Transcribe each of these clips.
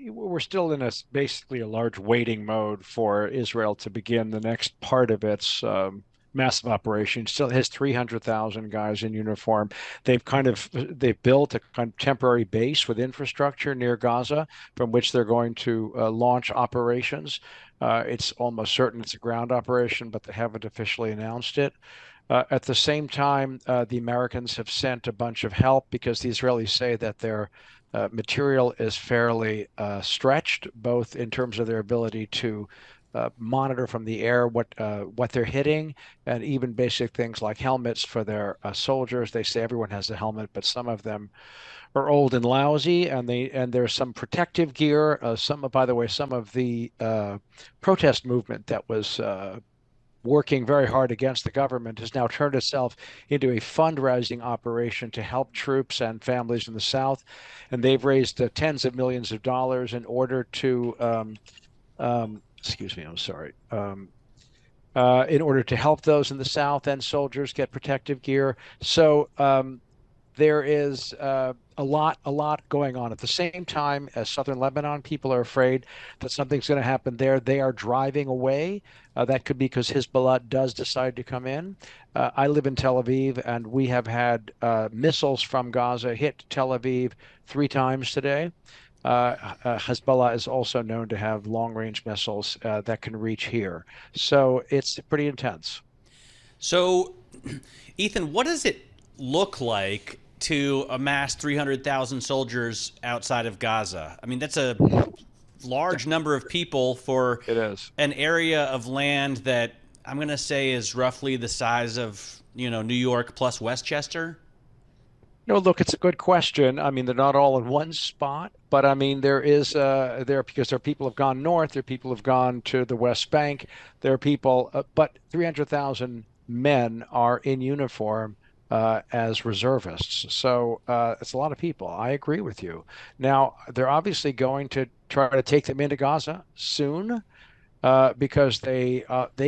we're still in basically a large waiting mode for Israel to begin the next part of its massive operation. Still has 300,000 guys in uniform. They've built a kind of temporary base with infrastructure near Gaza from which they're going to launch operations. It's almost certain it's a ground operation, but they haven't officially announced it. At the same time, the Americans have sent a bunch of help because the Israelis say that their material is fairly stretched, both in terms of their ability to monitor from the air what they're hitting, and even basic things like helmets for their soldiers. They say everyone has a helmet, but some of them are old and lousy, and there's some protective gear. By the way, some of the protest movement that was working very hard against the government has now turned itself into a fundraising operation to help troops and families in the South. And they've raised tens of millions of dollars in order to, excuse me, I'm sorry, in order to help those in the South and soldiers get protective gear. So there is a lot going on. At the same time, as southern Lebanon, people are afraid that something's going to happen there. They are driving away. That could be because Hezbollah does decide to come in. I live in Tel Aviv, and we have had missiles from Gaza hit Tel Aviv 3 times today. Hezbollah is also known to have long-range missiles that can reach here. So it's pretty intense. So, Ethan, what does it look like to amass 300,000 soldiers outside of Gaza? I mean, that's a large number of people for It is. an area of land that I'm going to say is roughly the size of, New York plus Westchester. No, look, it's a good question. I mean, they're not all in one spot, but I mean, because there are people who have gone north, there are people who have gone to the West Bank, there are people, but 300,000 men are in uniform as reservists. So it's a lot of people. I agree with you. Now, they're obviously going to try to take them into Gaza soon because they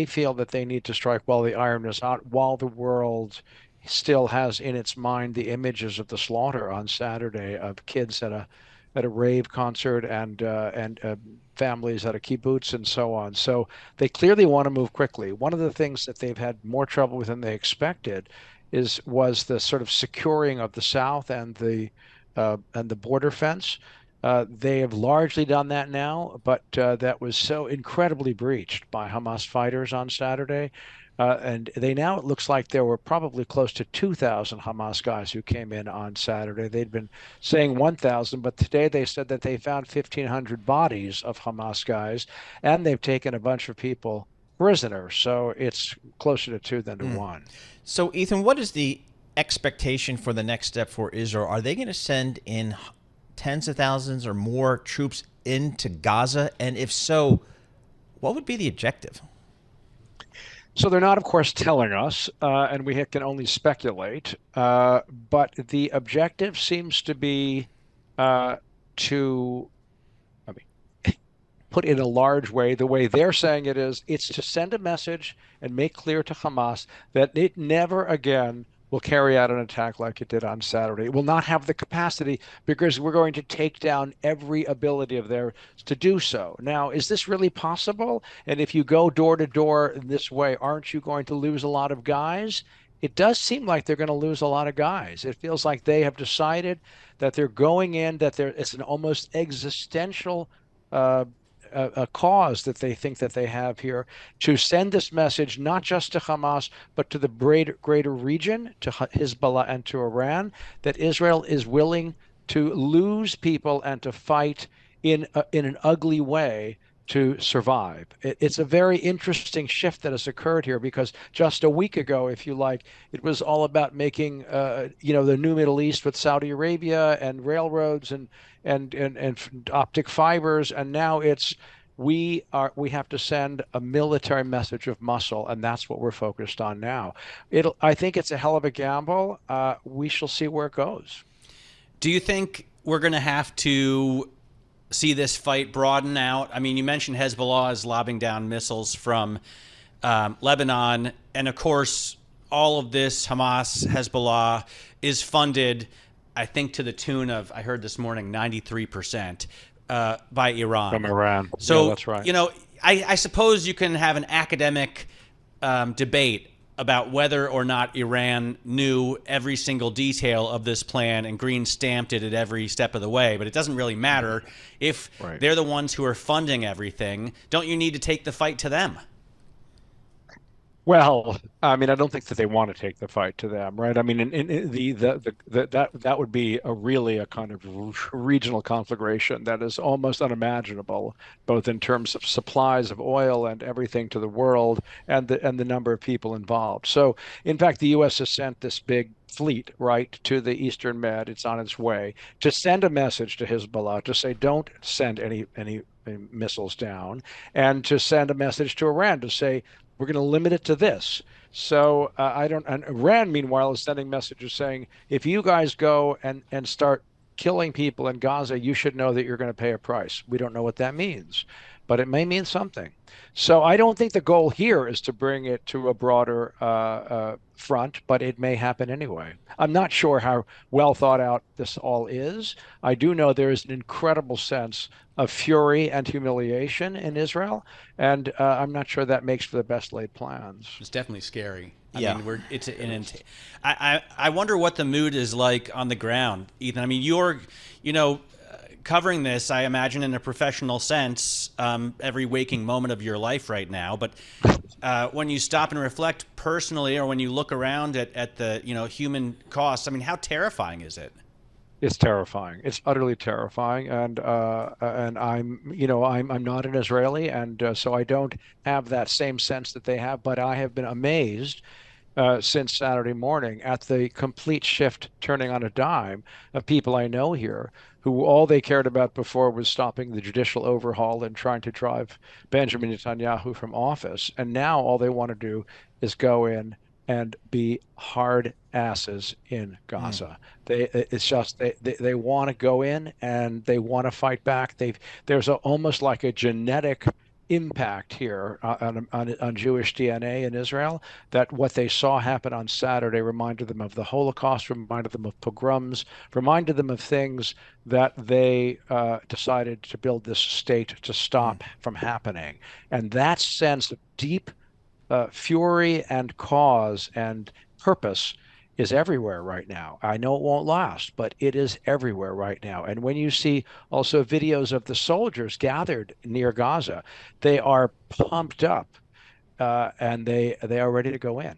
feel that they need to strike while the iron is hot, while the world still has in its mind the images of the slaughter on Saturday of kids at a rave concert and families at a kibbutz and so on. So they clearly want to move quickly. One of the things that they've had more trouble with than they expected was the sort of securing of the South and the border fence. They have largely done that now, but that was so incredibly breached by Hamas fighters on Saturday. And it looks like there were probably close to 2,000 Hamas guys who came in on Saturday. They'd been saying 1,000, but today they said that they found 1,500 bodies of Hamas guys, and they've taken a bunch of people prisoner. So it's closer to two than to one. So, Ethan, what is the expectation for the next step for Israel? Are they going to send in tens of thousands or more troops into Gaza? And if so, what would be the objective? So they're not, of course, telling us, and we can only speculate. But the objective seems to be to, I mean, put in a large way, the way they're saying it's to send a message and make clear to Hamas that it never again will carry out an attack like it did on Saturday. It will not have the capacity because we're going to take down every ability of theirs to do so. Now, is this really possible? And if you go door to door in this way, aren't you going to lose a lot of guys? It does seem like they're going to lose a lot of guys. It feels like they have decided that they're going in, it's an almost existential a cause that they think that they have here to send this message not just to Hamas but to the greater region, to Hezbollah and to Iran, that Israel is willing to lose people and to fight in an ugly way to survive. It's a very interesting shift that has occurred here because just a week ago, if you like, it was all about making the new Middle East with Saudi Arabia and railroads and optic fibers, and now we have to send a military message of muscle, and that's what we're focused on now. I think it's a hell of a gamble. We shall see where it goes. Do you think we're going to have to see this fight broaden out? I mean, you mentioned Hezbollah is lobbing down missiles from Lebanon, and of course, all of this Hamas, Hezbollah is funded, I think to the tune of, I heard this morning, 93% by Iran. From Iran. So, yeah, that's right. I suppose you can have an academic debate about whether or not Iran knew every single detail of this plan and green stamped it at every step of the way. But it doesn't really matter if they're the ones who are funding everything. Don't you need to take the fight to them? Well, I mean, I don't think that they want to take the fight to them, right? I mean, in that would be a kind of regional conflagration that is almost unimaginable, both in terms of supplies of oil and everything to the world, and the number of people involved. So, in fact, the U.S. has sent this big fleet right to the Eastern Med. It's on its way to send a message to Hezbollah to say don't send any missiles down, and to send a message to Iran to say we're going to limit it to this. So I don't. And Iran, meanwhile, is sending messages saying, if you guys go and start killing people in Gaza, you should know that you're going to pay a price. We don't know what that means, but it may mean something. So I don't think the goal here is to bring it to a broader front, but it may happen anyway. I'm not sure how well thought out this all is. I do know there is an incredible sense of fury and humiliation in Israel, and I'm not sure that makes for the best laid plans. It's definitely scary. I Yeah. mean, I wonder what the mood is like on the ground, Ethan. I mean, you're, covering this, I imagine, in a professional sense, every waking moment of your life right now. But when you stop and reflect personally, or when you look around at the human costs, I mean, how terrifying is it? It's terrifying. It's utterly terrifying, and I'm not an Israeli, and so I don't have that same sense that they have. But I have been amazed since Saturday morning at the complete shift, turning on a dime, of people I know here who all they cared about before was stopping the judicial overhaul and trying to drive Benjamin Netanyahu from office, and now all they want to do is go in and be hard asses in Gaza. They want to go in and they want to fight back. There's almost like a genetic impact here on Jewish DNA in Israel, that what they saw happen on Saturday reminded them of the Holocaust, reminded them of pogroms, reminded them of things that they decided to build this state to stop from happening. And that sense of deep fury and cause and purpose is everywhere right now. I know it won't last, but it is everywhere right now. And when you see also videos of the soldiers gathered near Gaza, they are pumped up and they are ready to go in.